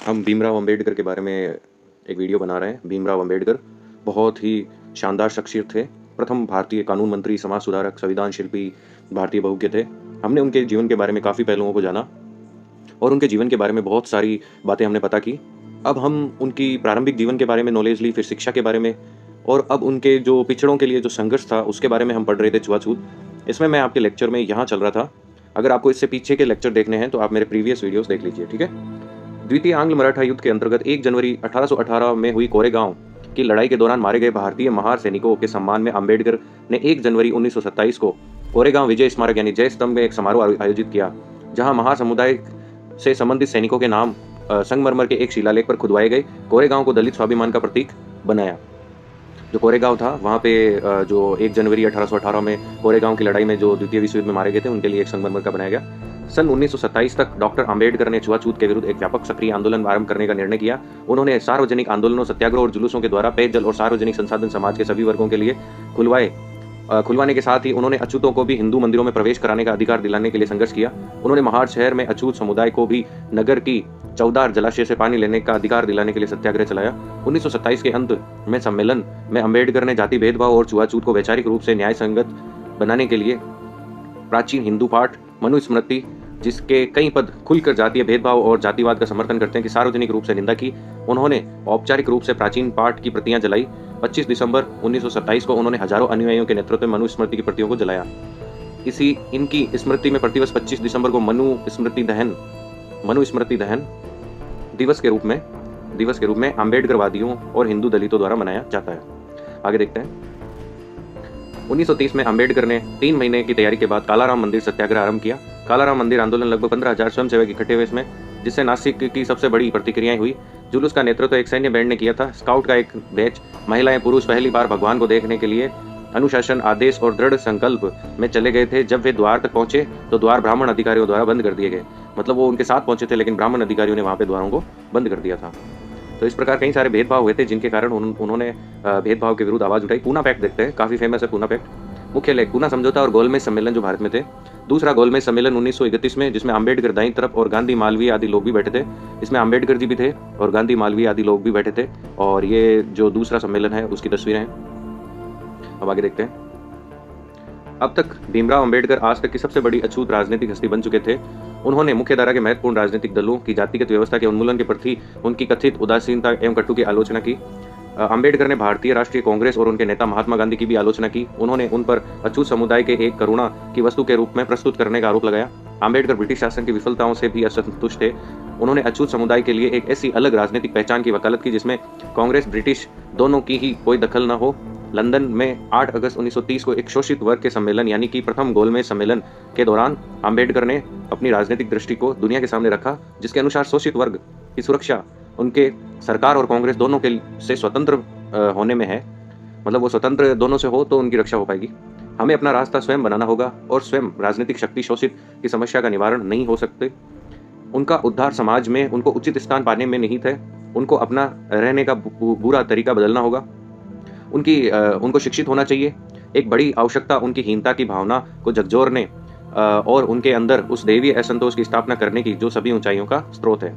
हम भीमराव अंबेडकर के बारे में एक वीडियो बना रहे हैं। भीमराव अंबेडकर बहुत ही शानदार शख्सियत थे। प्रथम भारतीय कानून मंत्री, समाज सुधारक, संविधान शिल्पी, भारतीय बहुज्ञ थे। हमने उनके जीवन के बारे में काफ़ी पहलुओं को जाना और उनके जीवन के बारे में बहुत सारी बातें हमने पता की। अब हम उनकी प्रारंभिक जीवन के बारे में नॉलेज ली, फिर शिक्षा के बारे में, और अब उनके जो पिछड़ों के लिए जो संघर्ष था उसके बारे में हम पढ़ रहे थे, छुआछूत। इसमें मैं आपके लेक्चर में यहाँ चल रहा था। अगर आपको इससे पीछे के लेक्चर देखने हैं तो आप मेरे प्रीवियस वीडियोस देख लीजिए, ठीक है। द्वितीय आंग्ल मराठा युद्ध के अंतर्गत 1 जनवरी 1818 में हुई कोरेगांव की लड़ाई के दौरान मारे गए भारतीय महार सैनिकों के सम्मान में अंबेडकर ने 1 जनवरी 1927 को कोरेगांव विजय स्मारक यानी जय स्तंभ में एक समारोह आयोजित किया, जहां महार समुदाय से संबंधित सैनिकों के नाम संगमरमर के एक शिलालेख पर खुदवाए गए। कोरेगांव को दलित स्वाभिमान का प्रतीक बनाया। जो कोरेगांव था वहाँ पे जो 1 जनवरी 1818 में कोरेगांव की लड़ाई में जो द्वितीय विश्व युद्ध में मारे गए थे, उनके लिए एक संगमरमर का बनाया गया। सन 1927 तक डॉक्टर अंबेडकर ने छुआछूत के विरुद्ध एक व्यापक सक्रिय आंदोलन आरंभ करने का निर्णय किया। उन्होंने सार्वजनिक आंदोलनों, सत्याग्रह और जुलूसों के द्वारा पेयजल और सार्वजनिक संसाधन समाज के सभी वर्गों के लिए खुलवाने के साथ ही उन्होंने अछूतों को भी हिंदू मंदिरों में प्रवेश कराने का अधिकार दिलाने के लिए संघर्ष किया। उन्होंने महार शहर में अछूत समुदाय को भी नगर की चौदार जलाशय से पानी लेने का अधिकार दिलाने के लिए सत्याग्रह चलाया। 1927 के अंत में सम्मेलन में अंबेडकर ने जाति भेदभाव और छुआछूत को वैचारिक रूप से न्याय संगत बनाने के लिए प्राचीन हिंदू पाठ मनुस्मृति, जिसके कई पद खुलकर जातीय भेदभाव और जातिवाद का समर्थन करते हैं, की सार्वजनिक रूप से निंदा की। उन्होंने औपचारिक रूप से प्राचीन पाठ की प्रतियां जलाई। 25 दिसंबर 1927 को उन्होंने हजारों अनुयायियों के नेतृत्व में मनुस्मृति की प्रतियों को जलाया। इनकी स्मृति में प्रतिवर्ष 25 दिसंबर को मनुस्मृति दहन दिवस के रूप में अंबेडकरवादियों और हिंदू दलितों द्वारा मनाया जाता है। आगे देखते हैं। 1930 में अंबेडकर ने 3 महीने की तैयारी के बाद कालाराम मंदिर सत्याग्रह आरंभ किया। कालाराम मंदिर आंदोलन लगभग 15,000 स्वयंसेवक इकट्ठे हुए इसमें, जिससे नासिक की सबसे बड़ी प्रतिक्रियाएं हुई। जुलूस का नेतृत्व एक सैन्य बैंड ने किया था। स्काउट का एक बैच, महिलाएं पुरुष पहली बार भगवान को देखने के लिए अनुशासन, आदेश और दृढ़ संकल्प में चले गए थे। जब वे द्वार तक पहुंचे तो द्वार ब्राह्मण अधिकारियों द्वारा बंद कर दिए गए। मतलब वो उनके साथ पहुंचे थे, लेकिन ब्राह्मण अधिकारियों ने वहां पे द्वारों को बंद कर दिया था। तो इस प्रकार कई सारे भेदभाव हुए थे, जिनके कारण उन्होंने भेदभाव के विरुद्ध आवाज उठाई। पूना पैक्ट देखते हैं, काफी फेमस है पूना पैक्ट। मुख्य लेख पूना समझौता और गोलमेज सम्मेलन जो भारत में थे। दूसरा गोलमेज सम्मेलन 1931 में, जिसमें अंबेडकर दाईं तरफ और गांधी, मालवीय आदि लोग भी बैठे थे। इसमें अंबेडकर जी भी थे और गांधी, मालवीय आदि लोग भी बैठे थे। और ये जो दूसरा सम्मेलन है उसकी तस्वीरें हैं। अब आगे देखते हैं। अब तक भीमराव अंबेडकर आज तक की सबसे बड़ी अछूत राजनीतिक हस्ती बन चुके थे। उन्होंने मुख्यधारा के महत्वपूर्ण राजनीतिक दलों की जातिगत व्यवस्था के उन्मूलन के प्रति उनकी कथित उदासीनता एवं कटु की आलोचना की। अंबेडकर ने भारतीय राष्ट्रीय कांग्रेस और उनके नेता महात्मा गांधी की भी आलोचना की। उन्होंने उन पर अछूत समुदाय के एक करुणा की वस्तु के रूप में प्रस्तुत करने का आरोप लगाया। अंबेडकर ब्रिटिश शासन की विफलताओं से भी असंतुष्ट थे। उन्होंने अछूत समुदाय के लिए एक ऐसी अलग राजनीतिक पहचान की वकालत की जिसमें कांग्रेस, ब्रिटिश दोनों की ही कोई दखल न हो। लंदन में 8 अगस्त 1930 को एक शोषित वर्ग के सम्मेलन यानी कि प्रथम गोलमेज सम्मेलन के दौरान अंबेडकर ने अपनी राजनीतिक दृष्टि को दुनिया के सामने रखा, जिसके अनुसार शोषित वर्ग की सुरक्षा उनके सरकार और कांग्रेस दोनों के से स्वतंत्र होने में है। मतलब वो स्वतंत्र दोनों से हो तो उनकी रक्षा हो पाएगी। हमें अपना रास्ता स्वयं बनाना होगा और स्वयं राजनीतिक शक्ति शोषित की समस्या का निवारण नहीं हो सकते। उनका उद्धार समाज में उनको उचित स्थान पाने में निहित है। उनको अपना रहने का बुरा तरीका बदलना होगा। उनको शिक्षित होना चाहिए। एक बड़ी आवश्यकता उनकी हीनता की भावना को झकझोरने और उनके अंदर उस दैवीय असंतोष की स्थापना करने की जो सभी ऊंचाइयों का स्रोत है।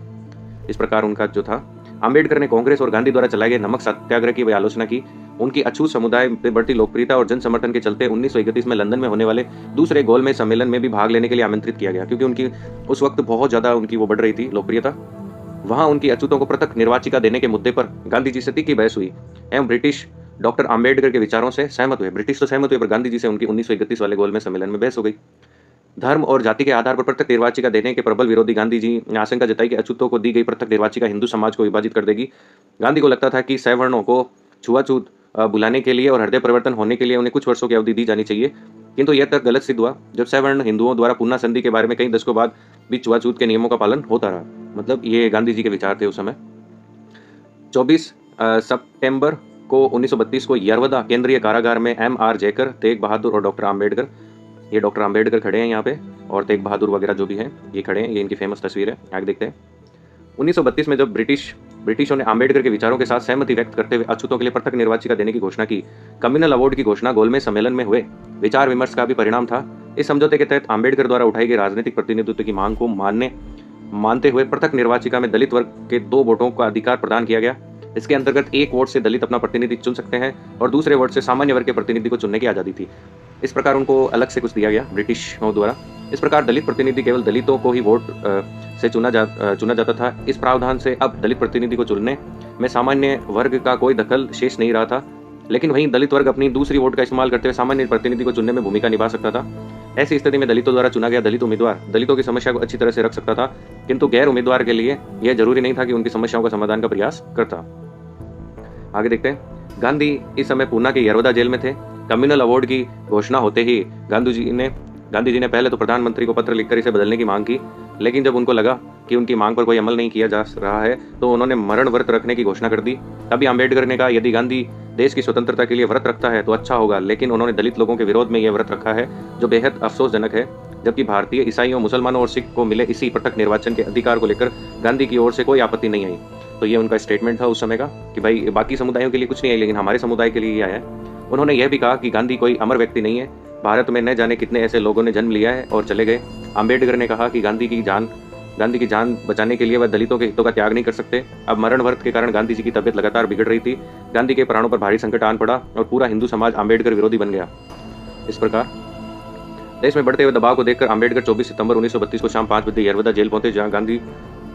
इस प्रकार उनका जो था। अंबेडकर ने कांग्रेस और गांधी द्वारा चलाए गए नमक सत्याग्रह की वह आलोचना की। उनकी अछूत समुदाय में बढ़ती लोकप्रियता और जन समर्थन के चलते 1931 में लंदन में होने वाले दूसरे गोलमेज सम्मेलन में भी भाग लेने के लिए आमंत्रित किया गया, क्योंकि उनकी उस वक्त बहुत ज्यादा उनकी वो बढ़ रही थी लोकप्रियता। वहां उनकी अछूतों को पृथक निर्वाचिका देने के मुद्दे पर गांधी जी से तीखी बहस हुई एवं ब्रिटिश डॉक्टर अंबेडकर के विचारों से सहमत हुए। ब्रिटिश तो सहमत हुए, पर गांधी जी से उनकी 1931 वाले गोलमेज सम्मेलन में बहस हो गई। धर्म और जाति के आधार पर पृथक निर्वाचिका देने के प्रबल विरोधी गांधी जी ने आशंका जताई कि अछूतों को दी गई पृथक निर्वाचिका हिंदू समाज को विभाजित कर देगी। गांधी को लगता था कि सवर्णों को छुआछूत बुलाने के लिए और हृदय परिवर्तन होने के लिए उन्हें कुछ वर्षों की अवधि दी जानी चाहिए, किंतु यह तर्क गलत सिद्ध हुआ जब सवर्ण हिंदुओं द्वारा पुनः संधि के बारे में कई दशकों बाद भी छुआछूत के नियमों का पालन होता रहा। मतलब ये गांधी जी के विचार थे उस समय। 24 सितंबर को 1932 को यरवदा केंद्रीय कारागार में M.R. जयकर, तेग बहादुर और डॉक्टर अंबेडकर, ये डॉक्टर अंबेडकर खड़े हैं यहाँ पे और तेग बहादुर वगैरह जो भी हैं ये खड़े हैं। ये इनकी फेमस तस्वीर है, आगे देखते हैं। 1932 में जब ब्रिटिशों ने अंबेडकर के विचारों के साथ सहमति व्यक्त करते हुए अछूतों के लिए पृथक निर्वाचिका देने की घोषणा की। कम्युनल अवार्ड की घोषणा गोलमेज सम्मेलन में हुए विचार विमर्श का भी परिणाम था। इस समझौते के तहत अंबेडकर द्वारा उठाई गई राजनीतिक प्रतिनिधित्व की मांग को मानते हुए पृथक निर्वाचिका में दलित वर्ग के 2 वोटों का अधिकार प्रदान किया गया। इसके अंतर्गत एक वोट से दलित अपना प्रतिनिधि चुन सकते हैं और दूसरे वोट से सामान्य वर्ग के प्रतिनिधि को चुनने की आज़ादी थी। इस प्रकार उनको अलग से कुछ दिया गया ब्रिटिशों द्वारा। इस प्रकार दलित प्रतिनिधि केवल दलितों को ही वोट से चुना जाता था। इस प्रावधान से अब दलित प्रतिनिधि को चुनने में सामान्य वर्ग का कोई दखल शेष नहीं रहा था, लेकिन वहीं दलित वर्ग अपनी दूसरी वोट का इस्तेमाल करते हुए सामान्य प्रतिनिधि को चुनने में भूमिका निभा सकता था। ऐसी स्थिति में दलितों द्वारा चुना गया दलित उम्मीदवार दलितों की समस्या को अच्छी तरह से रख सकता था, किंतु गैर उम्मीदवार के लिए यह जरूरी नहीं था कि उनकी समस्याओं का समाधान का प्रयास करता। आगे देखते हैं। गांधी इस समय पूना के यरवदा जेल में थे। कम्युनल अवार्ड की घोषणा होते ही गांधी जी ने पहले तो प्रधानमंत्री को पत्र लिखकर इसे बदलने की मांग की, लेकिन जब उनको लगा कि उनकी मांग पर कोई अमल नहीं किया जा रहा है तो उन्होंने मरण व्रत रखने की घोषणा कर दी। तभी अम्बेडकर ने कहा, यदि गांधी देश की स्वतंत्रता के लिए व्रत रखता है तो अच्छा होगा, लेकिन उन्होंने दलित लोगों के विरोध में यह व्रत रखा है, जो बेहद अफसोसजनक है। जबकि भारतीय ईसाइयों, मुसलमानों और सिख को मिले इसी पृथक निर्वाचन के अधिकार को लेकर गांधी की ओर से कोई आपत्ति नहीं आई। तो ये उनका स्टेटमेंट था उस समय का कि भाई बाकी समुदायों के लिए कुछ नहीं है, लेकिन हमारे समुदाय के लिए ये आया है। उन्होंने यह भी कहा कि गांधी कोई अमर व्यक्ति नहीं है, भारत में न जाने कितने ऐसे लोगों ने जन्म लिया है और चले गए। अम्बेडकर ने कहा कि गांधी की जान बचाने के लिए वह दलितों के हितों का त्याग नहीं कर सकते। अब मरण व्रत के कारण गांधी जी की तबीयत लगातार बिगड़ रही थी। गांधी के प्राणों पर भारी संकट आन पड़ा और पूरा हिंदू समाज अम्बेडकर विरोधी बन गया। इस प्रकार देश में बढ़ते हुए दबाव को देखकर अम्बेडकर 24 सितंबर 1932 को शाम 5 बजे यरवदा जेल पहुंचे, जहां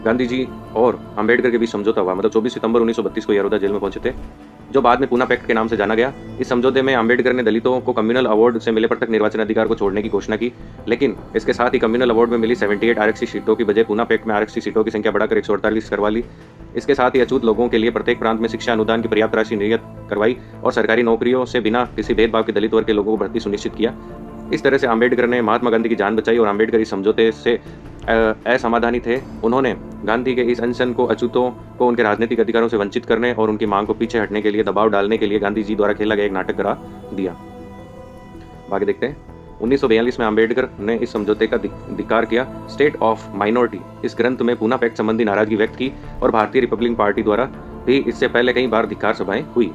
गांधी जी और अम्बेडकर के बीच समझौता हुआ। मतलब 24 सितंबर 1932 को यरवदा जेल में पहुंचे थे, जो बाद में पूना पैक्ट के नाम से जाना गया। इस समझौते में अम्बेडकर ने दलितों को कम्युनल अवार्ड से मिले पृथक निर्वाचन अधिकार को छोड़ने की घोषणा की, लेकिन इसके साथ ही कम्युनल अवार्ड में मिली 78 आरक्षित सीटों की बजाय पूना पैक्ट में आरक्षित सीटों की संख्या बढ़ाकर 148 करवा ली। इसके साथ ही अछूत लोगों के लिए प्रत्येक प्रांत में शिक्षा अनुदान की पर्याप्त राशि निर्यात करवाई और सरकारी नौकरियों से बिना किसी भेदभाव के दलित वर्ग के लोगों को भर्ती सुनिश्चित किया। इस तरह से अम्बेडकर ने महात्मा गांधी की जान बचाई और अम्बेडकर इस समझौते से असमाधानी थे। उन्होंने गांधी के इस अनशन को अछूतों को उनके राजनीतिक अधिकारों से वंचित करने और उनकी मांग को पीछे हटने के लिए दबाव डालने के लिए गांधी जी द्वारा खेला गया एक नाटक करा दिया। आगे देखते हैं। 1942 में अम्बेडकर ने इस समझौते का धिक्कार किया। स्टेट ऑफ माइनॉरिटी इस ग्रंथ में पूना पैक्ट संबंधी नाराजगी व्यक्त की और भारतीय रिपब्लिकन पार्टी द्वारा भी इससे पहले कई बार धिक्कार सभाएं हुई।